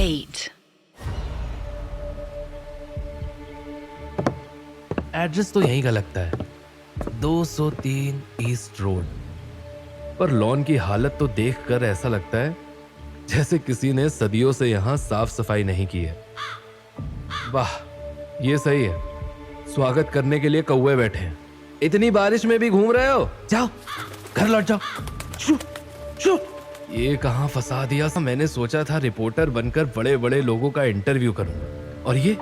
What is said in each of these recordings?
8. Address तो यहीं का लगता है, 203 ईस्ट रोड। पर लॉन की हालत तो देखकर ऐसा लगता है जैसे किसी ने सदियों से यहाँ साफ सफाई नहीं की है। वाह, ये सही है, स्वागत करने के लिए कौवे बैठे हैं। इतनी बारिश में भी घूम रहे हो? जाओ घर लौट जाओ। शू, शू। ये कहाँ फंसा दिया। मैंने सोचा था रिपोर्टर बनकर बड़े बड़े लोगों का इंटरव्यू करूं, और ये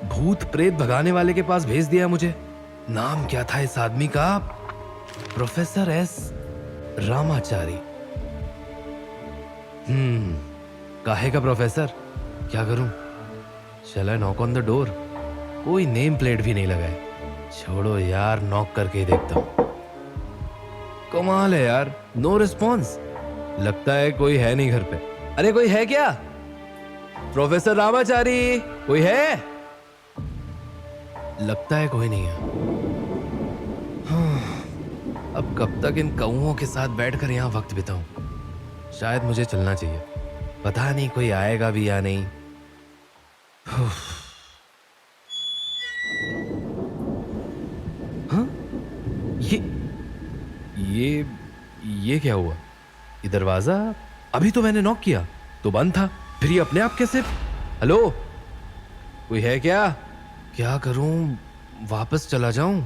भूत प्रेत भगाने वाले के पास भेज दिया मुझे। नाम क्या था इस आदमी का? Professor S Ramachari. काहे का प्रोफेसर? क्या करूं? Shall I knock on the door? कोई नेम प्लेट भी नहीं लगा है। छोड़ो यार, नॉक करके ही देखता हूं। कमाल है यार, नो रिस्पॉन्स। लगता है कोई है नहीं घर पे। अरे कोई है क्या? प्रोफेसर रामाचारी, कोई है? लगता है कोई नहीं है। अब कब तक इन कौओं के साथ बैठकर यहाँ वक्त बिताऊं? शायद मुझे चलना चाहिए। पता नहीं कोई आएगा भी या नहीं। हाँ? ये क्या हुआ? ये दरवाजा अभी तो मैंने नॉक किया तो बंद था, फिर ये अपने आप कैसे? हेलो, कोई है क्या? क्या करूं? वापस चला जाऊं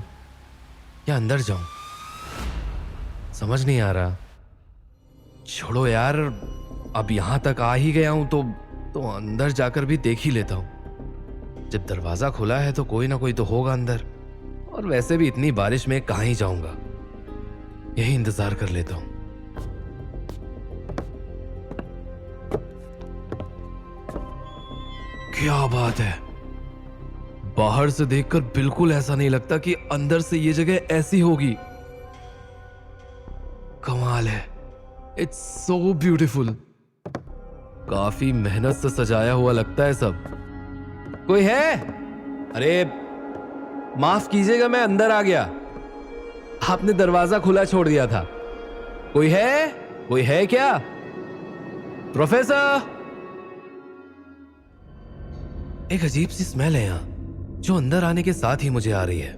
या अंदर जाऊं? समझ नहीं आ रहा। छोड़ो यार, अब यहां तक आ ही गया हूं तो अंदर जाकर भी देख ही लेता हूं। जब दरवाजा खुला है तो कोई ना कोई तो होगा अंदर, और वैसे भी इतनी बारिश में कहां ही जाऊंगा। यही इंतजार कर लेता हूं। क्या बात है, बाहर से देखकर बिल्कुल ऐसा नहीं लगता कि अंदर से ये जगह ऐसी होगी। कमाल है, इट्स सो ब्यूटीफुल। काफी मेहनत से सजाया हुआ लगता है सब। कोई है? अरे माफ कीजिएगा, मैं अंदर आ गया, आपने दरवाजा खुला छोड़ दिया था। कोई है? कोई है क्या? प्रोफेसर! एक अजीब सी स्मेल है यहाँ, जो अंदर आने के साथ ही मुझे आ रही है।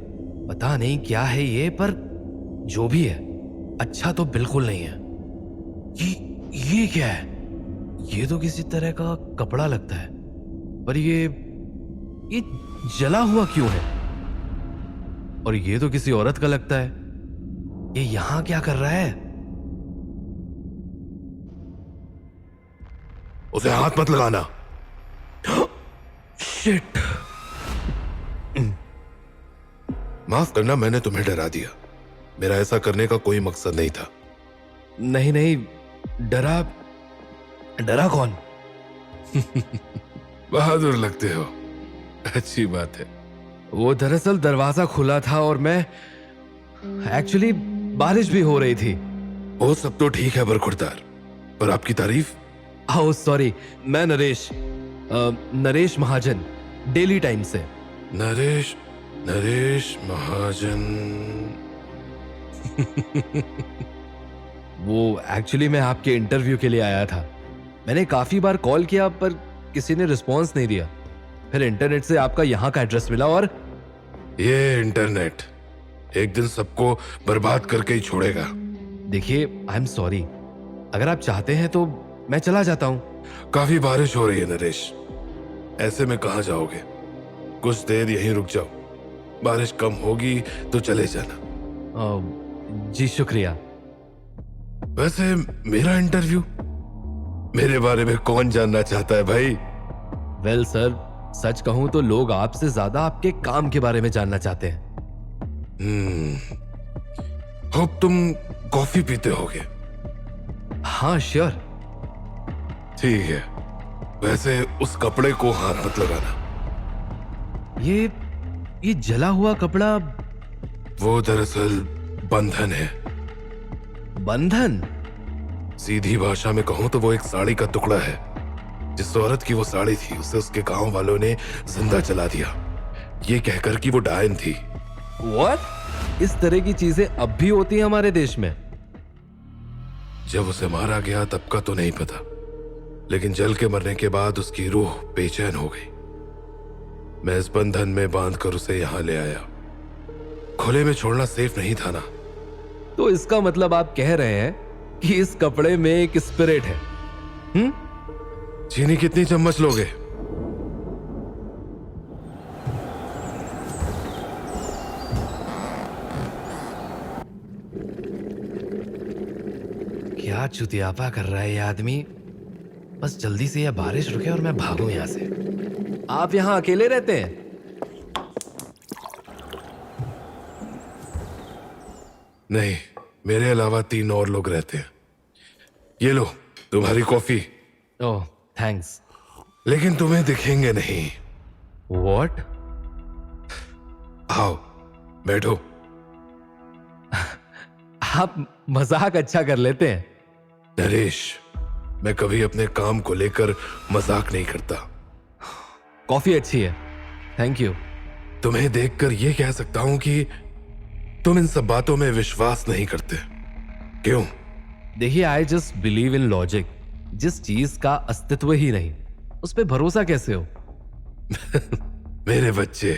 पता नहीं क्या है ये, पर जो भी है अच्छा तो बिल्कुल नहीं है। ये क्या है? ये तो किसी तरह का कपड़ा लगता है, पर ये जला हुआ क्यों है? और ये तो किसी औरत का लगता है। ये यहां क्या कर रहा है? उसे हाथ मत लगाना। शिट! माफ करना, मैंने तुम्हें डरा दिया। मेरा ऐसा करने का कोई मकसद नहीं था। नहीं, डरा कौन? बहादुर लगते हो, अच्छी बात है। वो दरअसल दरवाजा खुला था और मैं एक्चुअली बारिश भी हो रही थी। वो सब तो ठीक है बरखुरदार, पर आपकी तारीफ? ओह सॉरी, मैं नरेश महाजन, डेली टाइम से। नरेश महाजन। वो एक्चुअली मैं आपके इंटरव्यू के लिए आया था। मैंने काफी बार कॉल किया पर किसी ने रिस्पॉन्स नहीं दिया। फिर इंटरनेट से आपका यहाँ का एड्रेस मिला और ये इंटरनेट एक दिन सबको बर्बाद करके ही छोड़ेगा। देखिए, आई एम सॉरी, अगर आप चाहते हैं तो मैं चला जाता हूँ। काफी बारिश हो रही है नरेश, ऐसे में कहाँ जाओगे? कुछ देर यहीं रुक जाओ, बारिश कम होगी तो चले जाना। जी शुक्रिया। वैसे मेरा इंटरव्यू, मेरे बारे में कौन जानना चाहता है भाई? वेल सर, सच कहूं तो लोग आपसे ज्यादा आपके काम के बारे में जानना चाहते हैं। होप तुम कॉफी पीते होगे। हाँ श्योर। ठीक है, वैसे उस कपड़े को हाथ मत लगाना। ये जला हुआ कपड़ा? वो दरअसल बंधन है। बंधन? सीधी भाषा में कहूं तो वो एक साड़ी का टुकड़ा है। जिस औरत की वो साड़ी थी उसे उसके गांव वालों ने जिंदा जला दिया, ये कहकर कि वो डायन थी। What? इस तरह की चीजें अब भी होती हैं हमारे देश में? जब उसे मारा गया तब का तो नहीं पता, लेकिन जल के मरने के बाद उसकी रूह बेचैन हो गई। मैं इस बंधन में बांधकर उसे यहां ले आया। खुले में छोड़ना सेफ नहीं था ना। तो इसका मतलब आप कह रहे हैं कि इस कपड़े में एक स्पिरिट है? चीनी कितनी चम्मच लोगे? क्या चुतियापा कर रहा है ये आदमी। बस जल्दी से यह बारिश रुके और मैं भागूं यहां से। आप यहां अकेले रहते हैं? नहीं, मेरे अलावा 3 और लोग रहते हैं। ये लो तुम्हारी कॉफी। ओह थैंक्स। लेकिन तुम्हें दिखेंगे नहीं। व्हाट? आओ बैठो। आप मजाक अच्छा कर लेते हैं। नरेश, मैं कभी अपने काम को लेकर मजाक नहीं करता। कॉफी अच्छी है, थैंक यू। तुम्हें देखकर यह कह सकता हूं कि तुम इन सब बातों में विश्वास नहीं करते। क्यों? देखिए, I just believe in logic. जिस चीज का अस्तित्व ही नहीं, उस पर भरोसा कैसे हो? मेरे बच्चे,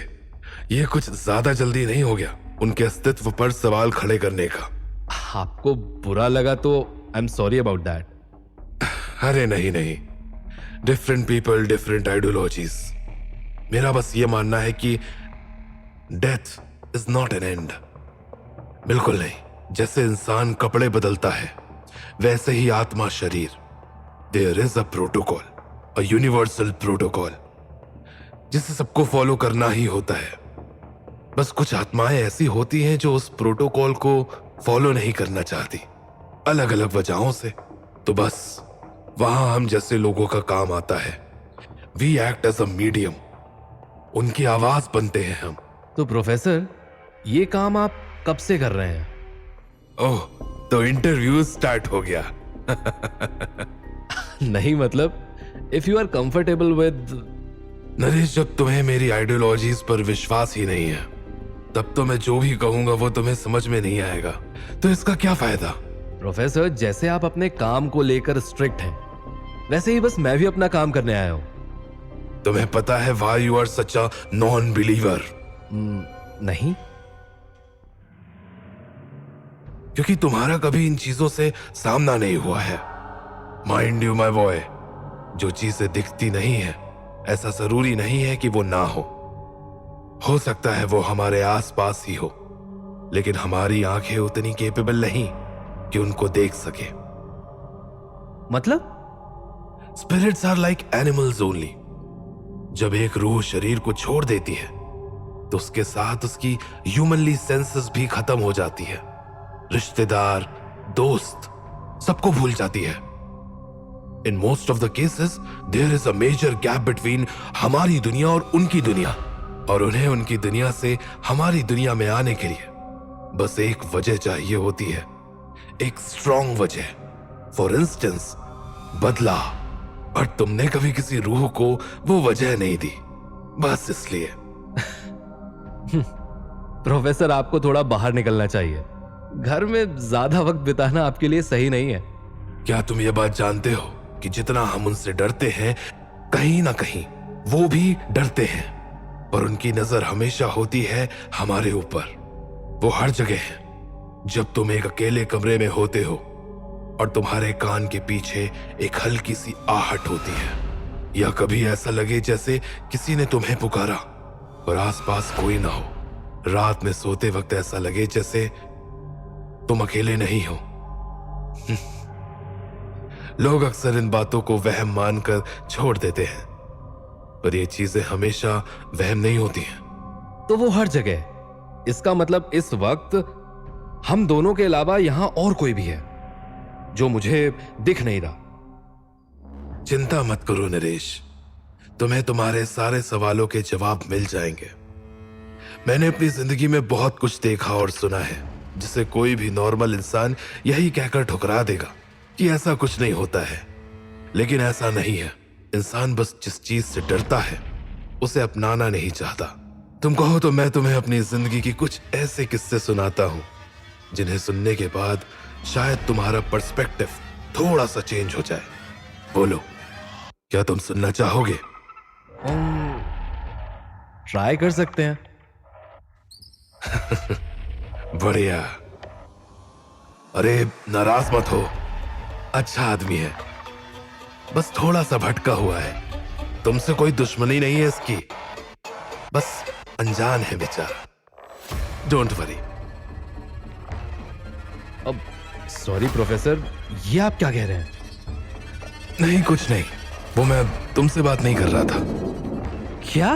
ये कुछ ज्यादा जल्दी नहीं हो गया उनके अस्तित्व पर सवाल खड़े करने का। आपको बुरा लगा तो I am sorry about that. अरे नहीं नहीं, डिफरेंट पीपल डिफरेंट आइडियोलॉजीज। मेरा बस ये मानना है कि death is not an and. बिल्कुल नहीं। जैसे इंसान कपड़े बदलता है, वैसे ही आत्मा शरीर। There is a protocol, a universal protocol, जिसे सबको फॉलो करना ही होता है। बस कुछ आत्माएं ऐसी होती हैं जो उस प्रोटोकॉल को फॉलो नहीं करना चाहती, अलग अलग वजहों से। तो बस वहां हम जैसे लोगों का काम आता है। We act as a medium. उनकी आवाज बनते हैं हम। तो प्रोफेसर, ये काम आप कब से कर रहे हैं? ओह, तो इंटरव्यू स्टार्ट हो गया। नहीं मतलब, if you are comfortable with. Naresh, जब तुम्हें मेरी आइडियोलॉजीज पर विश्वास ही नहीं है, तब तो मैं जो भी कहूंगा वो तुम्हें समझ में नहीं आएगा। तो इसका क्या फायदा? प्रोफेसर, जैसे आप अपने काम को लेकर स्ट्रिक्ट हैं, वैसे ही बस मैं भी अपना काम करने आया हूं। तुम्हें पता है why you are such a non believer? नहीं। क्योंकि तुम्हारा कभी इन चीजों से सामना नहीं हुआ है। माइंड यू माय बॉय, जो चीजें दिखती नहीं है, ऐसा जरूरी नहीं है कि वो ना हो सकता है वो हमारे आसपास ही हो, लेकिन हमारी आंखें उतनी केपेबल नहीं कि उनको देख सके। मतलब? Spirits are like animals only. जब एक रूह शरीर को छोड़ देती है, तो उसके साथ उसकी ह्यूमनली सेंसेस भी खत्म हो जाती है। रिश्तेदार, दोस्त, सबको भूल जाती है। In most of the cases there is a major gap between हमारी दुनिया और उनकी दुनिया, और उन्हें उनकी दुनिया से हमारी दुनिया में आने के लिए बस एक वजह चाहिए होती है, एक स्ट्रॉन्ग वजह। फॉर इंस्टेंस, बदला। और तुमने कभी किसी रूह को वो वजह नहीं दी, बस इसलिए। प्रोफेसर, आपको थोड़ा बाहर निकलना चाहिए। घर में ज्यादा वक्त बिताना आपके लिए सही नहीं है। क्या तुम ये बात जानते हो कि जितना हम उनसे डरते हैं, कहीं ना कहीं वो भी डरते हैं, पर उनकी नजर हमेशा होती है हमारे ऊपर। वो हर जगह है। जब तुम एक अकेले कमरे में होते हो और तुम्हारे कान के पीछे एक हल्की सी आहट होती है, या कभी ऐसा लगे जैसे किसी ने तुम्हें पुकारा और आसपास कोई ना हो। रात में सोते वक्त ऐसा लगे जैसे तुम अकेले नहीं हो। लोग अक्सर इन बातों को वहम मानकर छोड़ देते हैं, पर ये चीजें हमेशा वहम नहीं होती हैं। तो वो हर जगह है। इसका मतलब इस वक्त हम दोनों के अलावा यहां और कोई भी है जो मुझे दिख नहीं रहा। चिंता मत करो नरेश, तुम्हें तुम्हारे सारे सवालों के जवाब मिल जाएंगे। मैंने अपनी जिंदगी में बहुत कुछ देखा और सुना है, जिसे कोई भी नॉर्मल इंसान यही कहकर ठुकरा देगा कि ऐसा कुछ नहीं होता है। लेकिन ऐसा नहीं है। इंसान बस जिस चीज से डरता है, उसे अपनाना नहीं चाहता। तुम कहो तो मैं तुम्हें अपनी जिंदगी की कुछ ऐसे किस्से सुनाता हूं, जिन्हें सुनने के बाद शायद तुम्हारा पर्सपेक्टिव थोड़ा सा चेंज हो जाए। बोलो, क्या तुम सुनना चाहोगे? ट्राई कर सकते हैं। बढ़िया। अरे नाराज मत हो, अच्छा आदमी है, बस थोड़ा सा भटका हुआ है। तुमसे कोई दुश्मनी नहीं है इसकी, बस अनजान है बेचारा। Don't worry. अब सॉरी प्रोफेसर, ये आप क्या कह रहे हैं? नहीं कुछ नहीं, वो मैं तुमसे बात नहीं कर रहा था। क्या?